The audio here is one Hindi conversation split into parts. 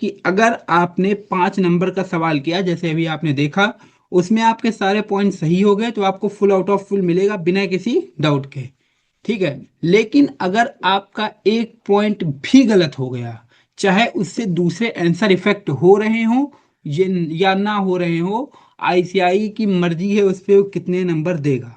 कि अगर आपने 5 नंबर का सवाल किया जैसे अभी आपने देखा, उसमें आपके सारे पॉइंट सही हो गए तो आपको फुल आउट ऑफ फुल मिलेगा बिना किसी डाउट के। ठीक है, लेकिन अगर आपका एक पॉइंट भी गलत हो गया, चाहे उससे दूसरे आंसर इफेक्ट हो रहे हो ये या ना हो रहे हो, आईसीआई की मर्जी है उस पे वो कितने नंबर देगा।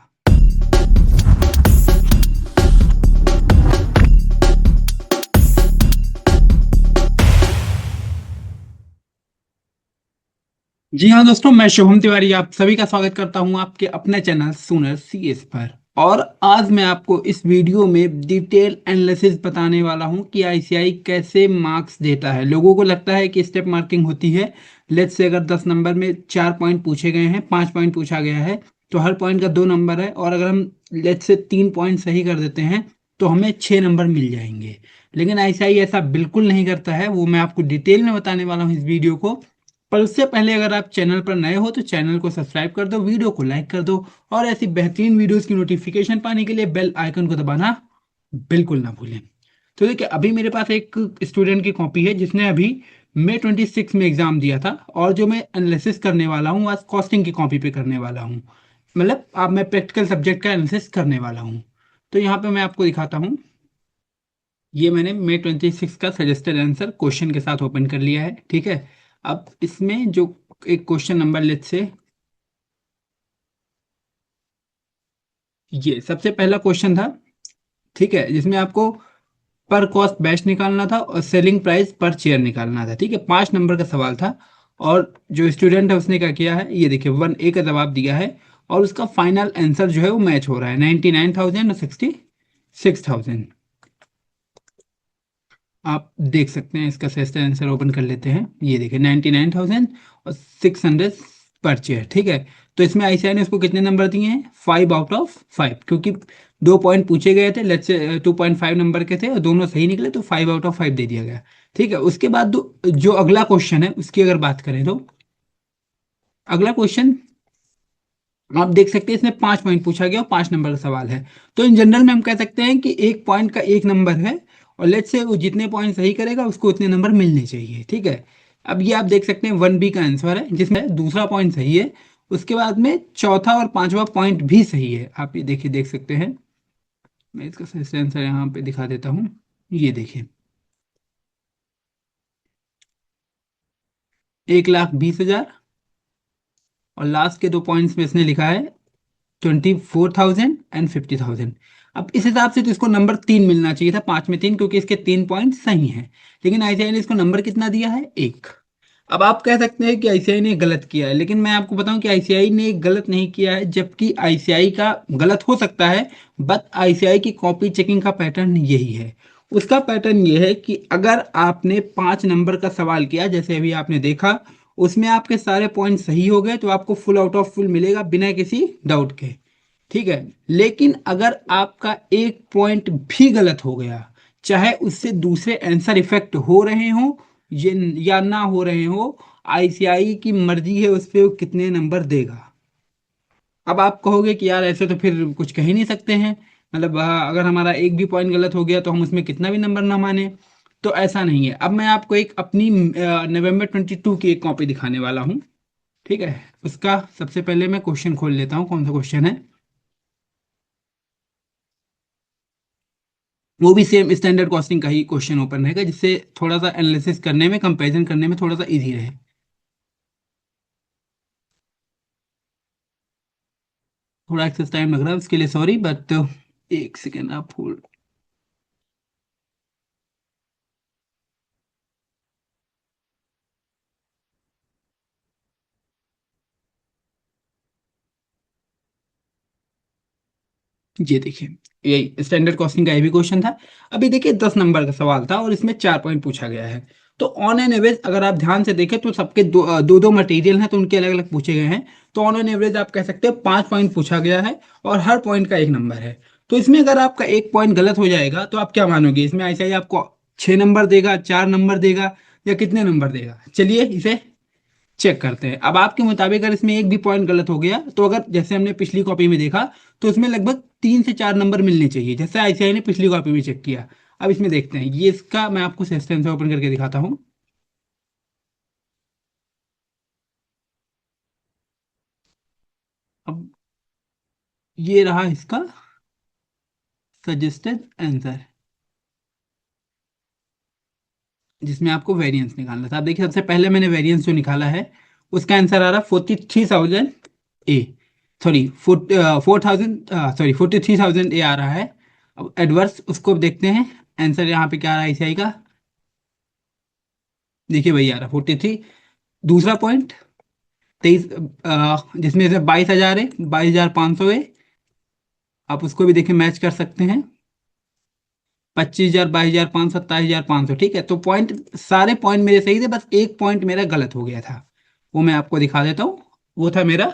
जी हाँ दोस्तों, मैं शुभम तिवारी आप सभी का स्वागत करता हूँ आपके अपने चैनल सूनर सीएस पर। और आज मैं आपको इस वीडियो में डिटेल एनालिसिस बताने वाला हूँ कि आईसीआई कैसे मार्क्स देता है। लोगों को लगता है कि स्टेप मार्किंग होती है। लेट्स से अगर 10 नंबर में 4 पॉइंट पूछे गए हैं, 5 पॉइंट पूछा गया है, तो हर पॉइंट का 2 नंबर है। और अगर हम लेट्स से 3 पॉइंट सही कर देते हैं तो हमें 6 नंबर मिल जाएंगे। लेकिन आईसीआई ऐसा बिल्कुल नहीं करता है, वो मैं आपको डिटेल में बताने वाला हूँ इस वीडियो को। पर उससे पहले अगर आप चैनल पर नए हो तो चैनल को सब्सक्राइब कर दो, वीडियो को लाइक कर दो, और ऐसी बेहतरीन वीडियोस की नोटिफिकेशन पाने के लिए बेल आइकन को दबाना बिल्कुल ना भूलें। तो देखिए, अभी मेरे पास एक स्टूडेंट की कॉपी है जिसने अभी May 26 में एग्जाम दिया था, और जो मैं एनालिसिस करने वाला हूँ आज कॉस्टिंग की कॉपी पे करने वाला हूँ। मतलब अब मैं प्रैक्टिकल सब्जेक्ट का एनालिसिस करने वाला हूँ। तो यहाँ पे मैं आपको दिखाता हूँ, ये मैंने May 26 का सजेस्टेड आंसर क्वेश्चन के साथ ओपन कर लिया है। ठीक है, अब इसमें जो एक क्वेश्चन नंबर लेट से, ये सबसे पहला क्वेश्चन था। ठीक है, जिसमें आपको पर कॉस्ट बेस्ट निकालना था और सेलिंग प्राइस पर चेयर निकालना था। ठीक है, 5 नंबर का सवाल था। और जो स्टूडेंट है उसने क्या किया है, ये देखिए 1A का जवाब दिया है, और उसका फाइनल आंसर जो है वो मैच हो रहा है 99,000 और 66,000। आप देख सकते हैं, इसका सही आंसर ओपन कर लेते हैं। ये देखिए 99,000 और 600 पर चेयर। ठीक है, तो इसमें आईसीआई ने उसको कितने नंबर दिए हैं, 5 आउट ऑफ 5, क्योंकि 2 पॉइंट पूछे गए थे, लेट्स से 2.5 नंबर के थे और दोनों सही निकले तो 5 आउट ऑफ 5 दे दिया गया। ठीक है, उसके बाद जो अगला क्वेश्चन है उसकी अगर बात करें तो अगला क्वेश्चन आप देख सकते हैं, इसमें 5 पॉइंट पूछा गया और 5 नंबर का सवाल है। तो इन जनरल में हम कह सकते हैं कि एक पॉइंट का 1 नंबर है, और लेट्स से वो जितने पॉइंट सही करेगा उसको उतने नंबर मिलने चाहिए। ठीक है, अब ये आप देख सकते हैं 1B का आंसर है जिसमें दूसरा पॉइंट सही है, उसके बाद में चौथा और पांचवा पॉइंट भी सही है। आप ये देखिए, देख सकते हैं, मैं इसका सही आंसर यहाँ पे दिखा देता हूँ। ये देखिए 1,20,000, और लास्ट के 2 पॉइंट्स में इसने लिखा है 24,000 एंड 50,000। अब इस हिसाब से तो इसको नंबर 3 मिलना चाहिए था, 5 में 3, क्योंकि इसके 3 पॉइंट सही हैं। लेकिन आईसीआई ने इसको नंबर कितना दिया है, 1। अब आप कह सकते हैं कि आईसीआई ने गलत किया है, लेकिन मैं आपको बताऊं कि आईसीआई ने गलत नहीं किया है, जबकि आईसीआई का गलत हो सकता है, बट आईसीआई की कॉपी चेकिंग का पैटर्न यही है। उसका पैटर्न ये है कि अगर आपने 5 नंबर का सवाल किया जैसे अभी आपने देखा, उसमें आपके सारे पॉइंट सही हो गए तो आपको फुल आउट ऑफ फुल मिलेगा बिना किसी डाउट के। ठीक है, लेकिन अगर आपका एक पॉइंट भी गलत हो गया, चाहे उससे दूसरे आंसर इफेक्ट हो रहे हो ये या ना हो रहे हो, आईसीआई की मर्जी है उस पे वो कितने नंबर देगा। अब आप कहोगे कि यार ऐसे तो फिर कुछ कह ही नहीं सकते हैं, मतलब अगर हमारा एक भी पॉइंट गलत हो गया तो हम उसमें कितना भी नंबर ना माने। तो ऐसा नहीं है। अब मैं आपको एक अपनी November 22 की एक कॉपी दिखाने वाला हूँ। ठीक है, उसका सबसे पहले मैं क्वेश्चन खोल लेता हूँ, कौन सा क्वेश्चन है। वो भी सेम स्टैंडर्ड कॉस्टिंग का ही क्वेश्चन ओपन रहेगा, जिससे थोड़ा सा एनालिसिस करने में, कंपैरिजन करने में थोड़ा सा इजी रहे। थोड़ा एक्सेस टाइम लग रहा है उसके लिए सॉरी, बट एक सेकेंड आप होल्ड। ये देखिए, यही स्टैंडर्ड कॉस्टिंग का ये भी क्वेश्चन था। अभी देखिए 10 नंबर का सवाल था और इसमें 4 पॉइंट पूछा गया है। तो ऑन एन एवरेज अगर आप ध्यान से देखें तो सबके दो दो, दो मटेरियल हैं तो उनके अलग अलग पूछे गए हैं। तो ऑन एन एवरेज आप कह सकते हैं 5 पॉइंट पूछा गया है, और हर पॉइंट का 1 नंबर है। तो इसमें अगर आपका एक पॉइंट गलत हो जाएगा तो आप क्या मानोगे, इसमें ऐसा ही आपको 6 नंबर देगा, 4 नंबर देगा, या कितने नंबर देगा। चलिए इसे चेक करते हैं। अब आपके मुताबिक अगर इसमें एक भी पॉइंट गलत हो गया तो अगर जैसे हमने पिछली कॉपी में देखा, तो इसमें लगभग 3 से 4 नंबर मिलने चाहिए, जैसे आईसीआई ने पिछली कॉपी में चेक किया। अब इसमें देखते हैं, ये इसका मैं आपको सेस्टेंस से ओपन करके दिखाता हूँ। अब ये रहा इसका सजेस्टेड आंसर, जिसमें आपको वेरिएंस निकालना था। आप देखिए सबसे पहले मैंने वेरिएंस जो निकाला है उसका आंसर आ रहा 43,000 ए, सॉरी 43,000 ए आ रहा है। अब एडवर्स उसको देखते हैं, आंसर यहाँ पे क्या आ रहा है ICI का, देखिए वही आ रहा 43। दूसरा पॉइंट 23, जिसमें से 22,000 है, 22,500 है, आप उसको भी देखिए मैच कर सकते हैं। 25,000, 22,500, 27,500, ठीक है। तो पॉइंट, सारे पॉइंट मेरे सही थे, बस एक पॉइंट मेरा गलत हो गया था, वो मैं आपको दिखा देता हूँ। वो था मेरा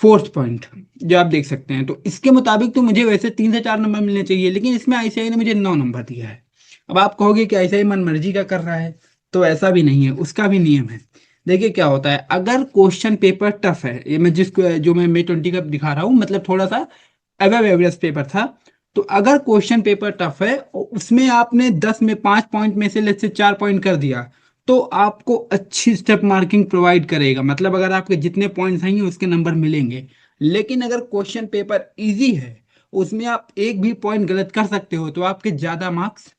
फोर्थ पॉइंट, जो आप देख सकते हैं। तो इसके मुताबिक तो मुझे वैसे 3 से 4 नंबर मिलने चाहिए, लेकिन इसमें ICI ने मुझे 9 नंबर दिया है। अब आप कहोगे कि ICI मन मर्जी का कर रहा है, तो ऐसा भी नहीं है, उसका भी नियम है। देखिए क्या होता है, अगर क्वेश्चन पेपर टफ है, ये मैं जिस जो मैं May 20 का दिखा रहा हूँ, मतलब थोड़ा सा अबव एवरेज पेपर था, तो अगर क्वेश्चन पेपर टफ है और उसमें आपने 10 में 5 पॉइंट में से लेट से 4 पॉइंट कर दिया, तो आपको अच्छी स्टेप मार्किंग प्रोवाइड करेगा, मतलब अगर आपके जितने पॉइंट्स आएंगे उसके नंबर मिलेंगे। लेकिन अगर क्वेश्चन पेपर इजी है, उसमें आप एक भी पॉइंट गलत कर सकते हो, तो आपके ज्यादा मार्क्स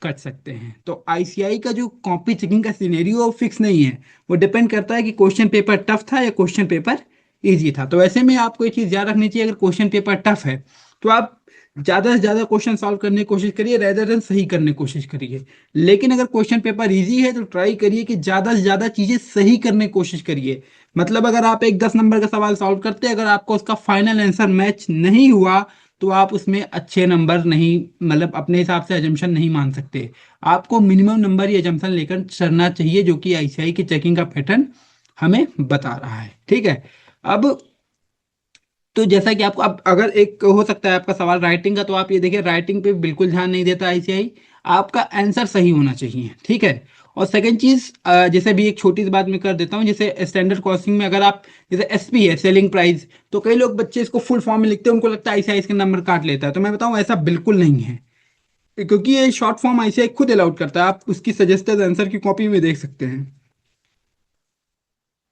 कट सकते हैं। तो ICI का जो कॉपी चेकिंग का सिनेरियो फिक्स नहीं है, वो डिपेंड करता है कि क्वेश्चन पेपर टफ था या क्वेश्चन पेपर इजी था। तो ऐसे में आपको एक चीज याद रखनी चाहिए, अगर क्वेश्चन पेपर टफ है तो आप ज्यादा से ज्यादा क्वेश्चन सॉल्व करने की कोशिश करिए, रेदर देन सही करने की कोशिश करिए। लेकिन अगर क्वेश्चन पेपर इजी है तो ट्राई करिए कि ज्यादा से ज्यादा चीजें सही करने की कोशिश करिए। मतलब अगर आप एक 10 नंबर का सवाल सॉल्व करते हैं, अगर आपको उसका फाइनल आंसर मैच नहीं हुआ, तो आप उसमें अच्छे नंबर नहीं, मतलब अपने हिसाब से एजम्पशन नहीं मान सकते। आपको मिनिमम नंबर या एजम्पशन लेकर चलना चाहिए, जो कि ICI की चेकिंग का पैटर्न हमें बता रहा है, ठीक है। अब तो जैसा कि आपको, अब अगर एक हो सकता है आपका सवाल राइटिंग का, तो आप ये देखिए राइटिंग पे बिल्कुल ध्यान नहीं देता ICI, आपका आंसर सही होना चाहिए, ठीक है। और सेकंड चीज, जैसे भी एक छोटी सी बात मैं कर देता हूँ, जैसे स्टैंडर्ड कॉस्टिंग में अगर आप, जैसे SP है सेलिंग प्राइस, तो कई लोग बच्चे इसको फुल फॉर्म में लिखते हैं, उनको लगता है ICI इसके नंबर काट लेता है। तो मैं बताऊँ ऐसा बिल्कुल नहीं है, क्योंकि ये शॉर्ट फॉर्म ICI खुद अलाउड करता है। आप उसकी सजेस्टेड आंसर की कॉपी में देख सकते हैं,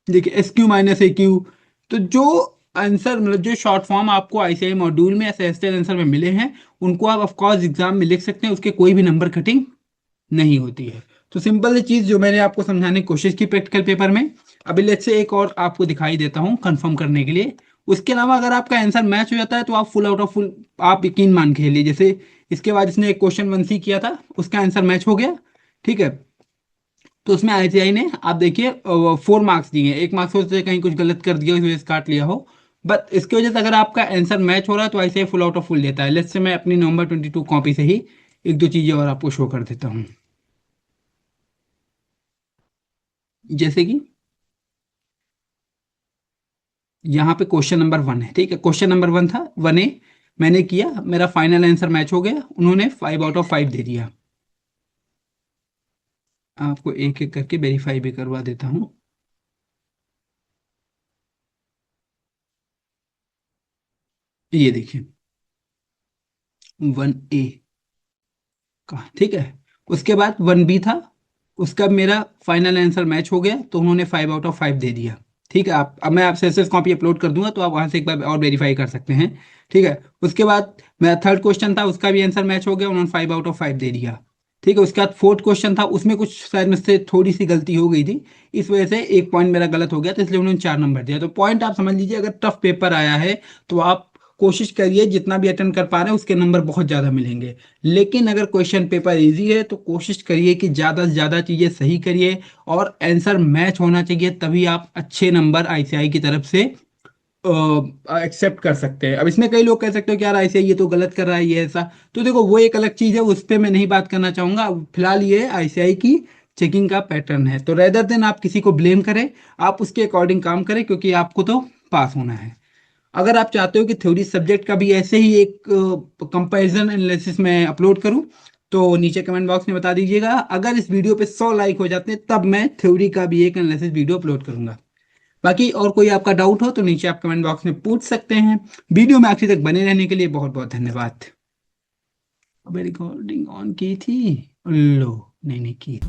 देखिए SQ-AQ। तो जो आंसर, मतलब जो शॉर्ट फॉर्म आपको ICI मॉड्यूल में या सजेस्टेड आंसर में मिले हैं, उनको आप ऑफकोर्स एग्जाम में लिख सकते हैं, उसके कोई भी नंबर कटिंग नहीं होती है। तो सिंपल सी चीज जो मैंने आपको समझाने की कोशिश की प्रैक्टिकल पेपर में, अभी लेट्स से एक और आपको दिखाई देता हूँ कंफर्म करने के लिए। उसके अलावा अगर आपका आंसर मैच हो जाता है, तो आप फुल आउट ऑफ फुल, आप यकीन मान के चलिए, जैसे इसके बाद इसने एक क्वेश्चन 1C किया था, उसका आंसर मैच हो गया, ठीक है। तो उसमें ICI ने, आप देखिए 4 मार्क्स दिए हैं, 1 मार्क्स हो सकता है कहीं कुछ गलत कर दिया, इस वजह से काट लिया हो। बट इसकी वजह से अगर आपका आंसर मैच हो रहा है, तो ICI full out of full देता है। लेट्स से मैं अपनी November 22 कॉपी से ही एक दो चीजें और आपको शो कर देता हूँ। जैसे कि यहाँ पे क्वेश्चन नंबर 1 है, ठीक है, क्वेश्चन नंबर 1 था 1A, मैंने किया, मेरा फाइनल आंसर मैच हो गया, उन्होंने 5 आउट ऑफ 5 दे दिया। आपको एक एक करके वेरीफाई भी करवा देता हूँ। ये देखिए 1A का, ठीक है। उसके बाद 1B था, उसका मेरा फाइनल आंसर मैच हो गया, तो उन्होंने 5 आउट ऑफ 5 दे दिया, ठीक है। आप, अब मैं आपसे एसएस कॉपी अपलोड कर दूंगा, तो आप वहां से एक बार और वेरीफाई कर सकते हैं, ठीक है। उसके बाद मेरा थर्ड क्वेश्चन था, उसका भी आंसर मैच हो गया, उन्होंने 5 आउट ऑफ 5 दे दिया, ठीक है। उसके बाद फोर्थ क्वेश्चन था, उसमें कुछ शायद मुझसे थोड़ी सी गलती हो गई थी, इस वजह से एक पॉइंट मेरा गलत हो गया, तो इसलिए उन्होंने 4 नंबर दिया। तो पॉइंट आप समझ लीजिए, अगर टफ पेपर आया है, तो आप कोशिश करिए जितना भी अटेंड कर पा रहे हैं उसके नंबर बहुत ज़्यादा मिलेंगे। लेकिन अगर क्वेश्चन पेपर इजी है, तो कोशिश करिए कि ज़्यादा से ज़्यादा चीज़ें सही करिए, और आंसर मैच होना चाहिए, तभी आप अच्छे नंबर ICI की तरफ से एक्सेप्ट कर सकते हैं। अब इसमें कई लोग कह सकते हो कि यार ICI ये तो गलत कर रहा है, ये ऐसा, तो देखो वो एक अलग चीज़ है, उस पर मैं नहीं बात करना चाहूँगा। अब फिलहाल ये ICI की चेकिंग का पैटर्न है, तो रेदर देन आप किसी को ब्लेम करें, आप उसके अकॉर्डिंग काम करें, क्योंकि आपको तो पास होना है। अगर आप चाहते हो कि थ्योरी सब्जेक्ट का भी ऐसे ही एक कंपैरिजन एनालिसिस में अपलोड करूं, तो नीचे कमेंट बॉक्स में बता दीजिएगा। अगर इस वीडियो पे 100 लाइक हो जाते हैं, तब मैं थ्योरी का भी एक एनालिसिस वीडियो अपलोड करूंगा। बाकी और कोई आपका डाउट हो तो नीचे आप कमेंट बॉक्स में पूछ सकते हैं। वीडियो में आखिर तक बने रहने के लिए बहुत बहुत धन्यवाद। अबे रिकॉर्डिंग ऑन की थी, लो, नहीं नहीं की।